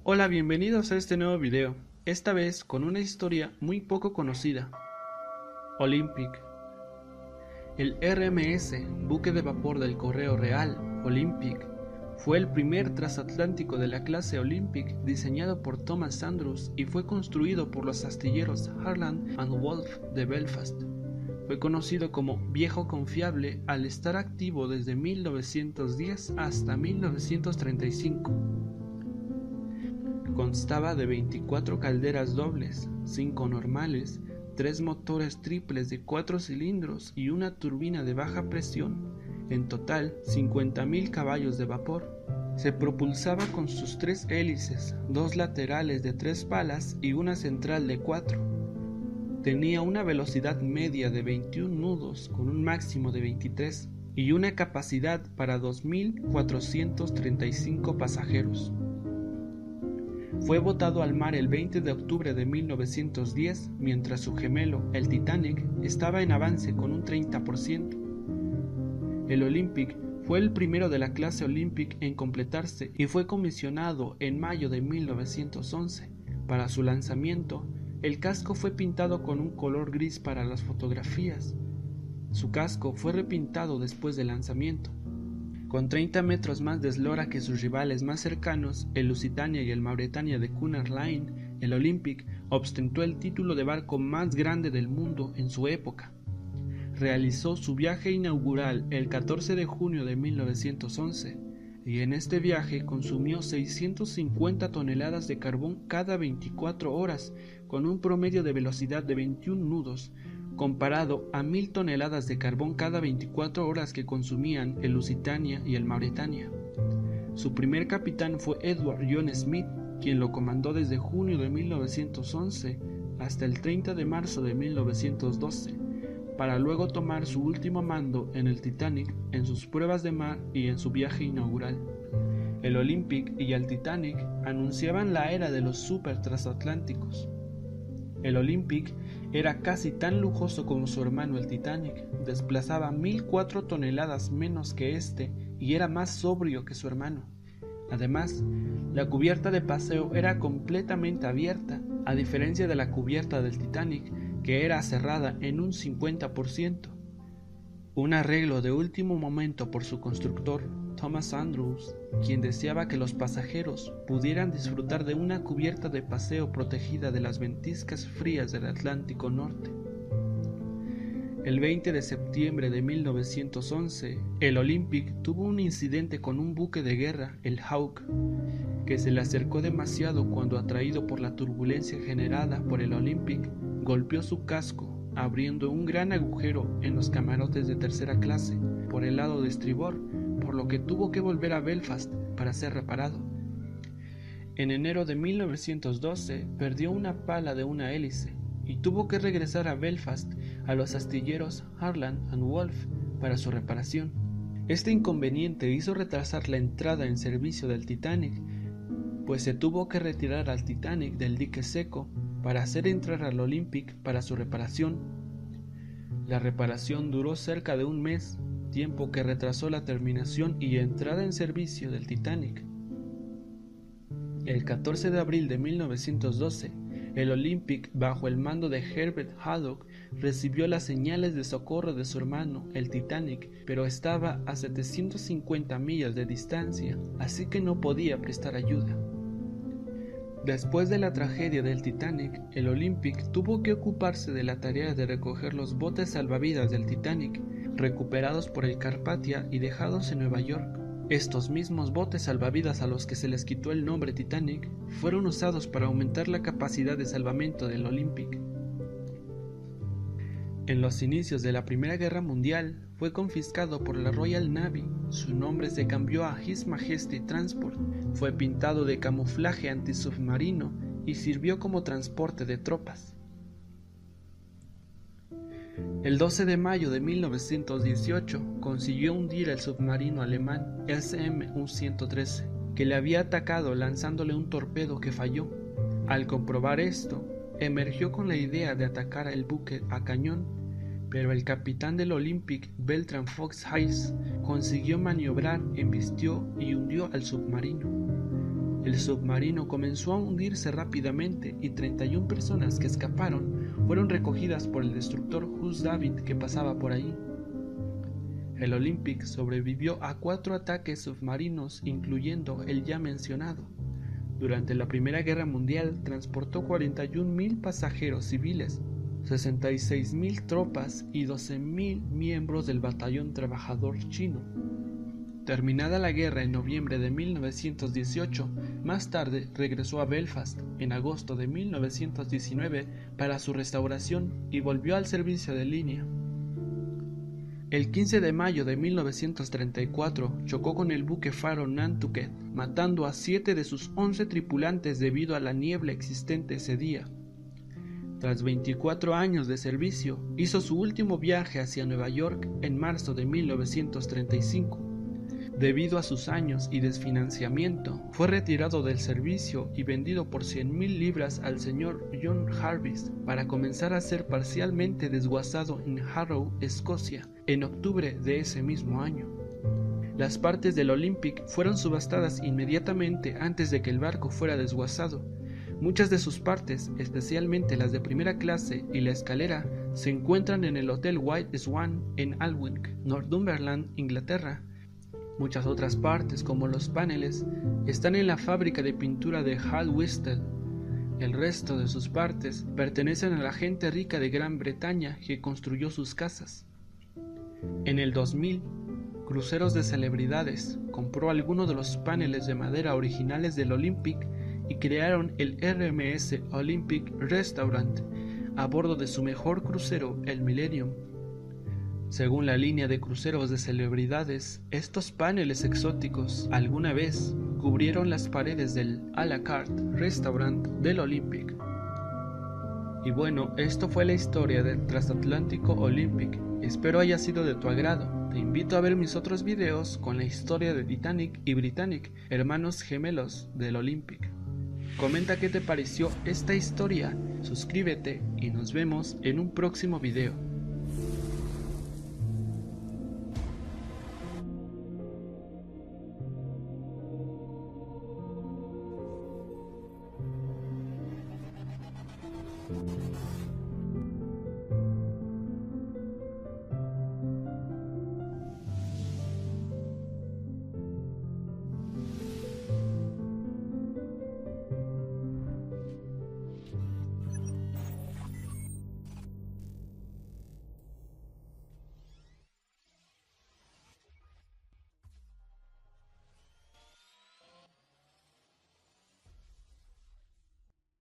Hola, bienvenidos a este nuevo video, esta vez con una historia muy poco conocida. Olympic. El RMS, buque de vapor del Correo Real, Olympic, fue el primer transatlántico de la clase Olympic diseñado por Thomas Andrews y fue construido por los astilleros Harland and Wolff de Belfast. Fue conocido como Viejo Confiable al estar activo desde 1910 hasta 1935. Constaba de 24 calderas dobles, 5 normales, 3 motores triples de 4 cilindros y una turbina de baja presión, en total 50.000 caballos de vapor. Se propulsaba con sus 3 hélices, 2 laterales de 3 palas y una central de 4. Tenía una velocidad media de 21 nudos con un máximo de 23 y una capacidad para 2.435 pasajeros. Fue botado al mar el 20 de octubre de 1910, mientras su gemelo, el Titanic, estaba en avance con un 30%. El Olympic fue el primero de la clase Olympic en completarse y fue comisionado en mayo de 1911. Para su lanzamiento, el casco fue pintado con un color gris para las fotografías. Su casco fue repintado después del lanzamiento. Con 30 metros más de eslora que sus rivales más cercanos, el Lusitania y el Mauretania de Cunard Line, el Olympic ostentó el título de barco más grande del mundo en su época. Realizó su viaje inaugural el 14 de junio de 1911 y en este viaje consumió 650 toneladas de carbón cada 24 horas con un promedio de velocidad de 21 nudos, comparado a 1.000 toneladas de carbón cada 24 horas que consumían el Lusitania y el Mauretania. Su primer capitán fue Edward John Smith, quien lo comandó desde junio de 1911 hasta el 30 de marzo de 1912, para luego tomar su último mando en el Titanic en sus pruebas de mar y en su viaje inaugural. El Olympic y el Titanic anunciaban la era de los supertransatlánticos. El Olympic era casi tan lujoso como su hermano el Titanic, desplazaba 1.004 toneladas menos que este y era más sobrio que su hermano. Además, la cubierta de paseo era completamente abierta, a diferencia de la cubierta del Titanic, que era cerrada en un 50%. Un arreglo de último momento por su constructor, Thomas Andrews, quien deseaba que los pasajeros pudieran disfrutar de una cubierta de paseo protegida de las ventiscas frías del Atlántico Norte. El 20 de septiembre de 1911, el Olympic tuvo un incidente con un buque de guerra, el Hawke, que se le acercó demasiado cuando, atraído por la turbulencia generada por el Olympic, golpeó su casco, abriendo un gran agujero en los camarotes de tercera clase por el lado de estribor, por lo que tuvo que volver a Belfast para ser reparado. En enero de 1912 perdió una pala de una hélice y tuvo que regresar a Belfast a los astilleros Harland and Wolff para su reparación. Este inconveniente hizo retrasar la entrada en servicio del Titanic, pues se tuvo que retirar al Titanic del dique seco para hacer entrar al Olympic para su reparación. La reparación duró cerca de un mes, tiempo que retrasó la terminación y entrada en servicio del Titanic. El 14 de abril de 1912, el Olympic, bajo el mando de Herbert Haddock, recibió las señales de socorro de su hermano, el Titanic, pero estaba a 750 millas de distancia, así que no podía prestar ayuda. Después de la tragedia del Titanic, el Olympic tuvo que ocuparse de la tarea de recoger los botes salvavidas del Titanic, recuperados por el Carpathia y dejados en Nueva York. Estos mismos botes salvavidas a los que se les quitó el nombre Titanic fueron usados para aumentar la capacidad de salvamento del Olympic. En los inicios de la Primera Guerra Mundial fue confiscado por la Royal Navy, su nombre se cambió a His Majesty Transport, fue pintado de camuflaje antisubmarino y sirvió como transporte de tropas. El 12 de mayo de 1918 consiguió hundir el submarino alemán SM-113, que le había atacado lanzándole un torpedo que falló. Al comprobar esto, emergió con la idea de atacar el buque a cañón, pero el capitán del Olympic, Beltran Fox Hayes, consiguió maniobrar, embistió y hundió al submarino. El submarino comenzó a hundirse rápidamente y 31 personas que escaparon fueron recogidas por el destructor Hughes David que pasaba por allí. El Olympic sobrevivió a 4 ataques submarinos, incluyendo el ya mencionado. Durante la Primera Guerra Mundial transportó 41.000 pasajeros civiles, 66.000 tropas y 12.000 miembros del batallón trabajador chino. Terminada la guerra en noviembre de 1918, más tarde regresó a Belfast en agosto de 1919 para su restauración y volvió al servicio de línea. El 15 de mayo de 1934 chocó con el buque faro Nantucket, matando a 7 de sus 11 tripulantes debido a la niebla existente ese día. Tras 24 años de servicio, hizo su último viaje hacia Nueva York en marzo de 1935. Debido a sus años y desfinanciamiento, fue retirado del servicio y vendido por 100.000 libras al señor John Jarvis para comenzar a ser parcialmente desguazado en Harrow, Escocia, en octubre de ese mismo año. Las partes del Olympic fueron subastadas inmediatamente antes de que el barco fuera desguazado. Muchas de sus partes, especialmente las de primera clase y la escalera, se encuentran en el Hotel White Swan en Alnwick, Northumberland, Inglaterra. Muchas otras partes, como los paneles, están en la fábrica de pintura de Hal Whistle. El resto de sus partes pertenecen a la gente rica de Gran Bretaña que construyó sus casas. En el 2000, Cruceros de Celebridades compró algunos de los paneles de madera originales del Olympic y crearon el RMS Olympic Restaurant a bordo de su mejor crucero, el Millennium. Según la línea de cruceros de celebridades, estos paneles exóticos alguna vez cubrieron las paredes del à la carte restaurant del Olympic. Y bueno, esto fue la historia del transatlántico Olympic. Espero haya sido de tu agrado. Te invito a ver mis otros videos con la historia de Titanic y Britannic, hermanos gemelos del Olympic. Comenta qué te pareció esta historia, suscríbete y nos vemos en un próximo video.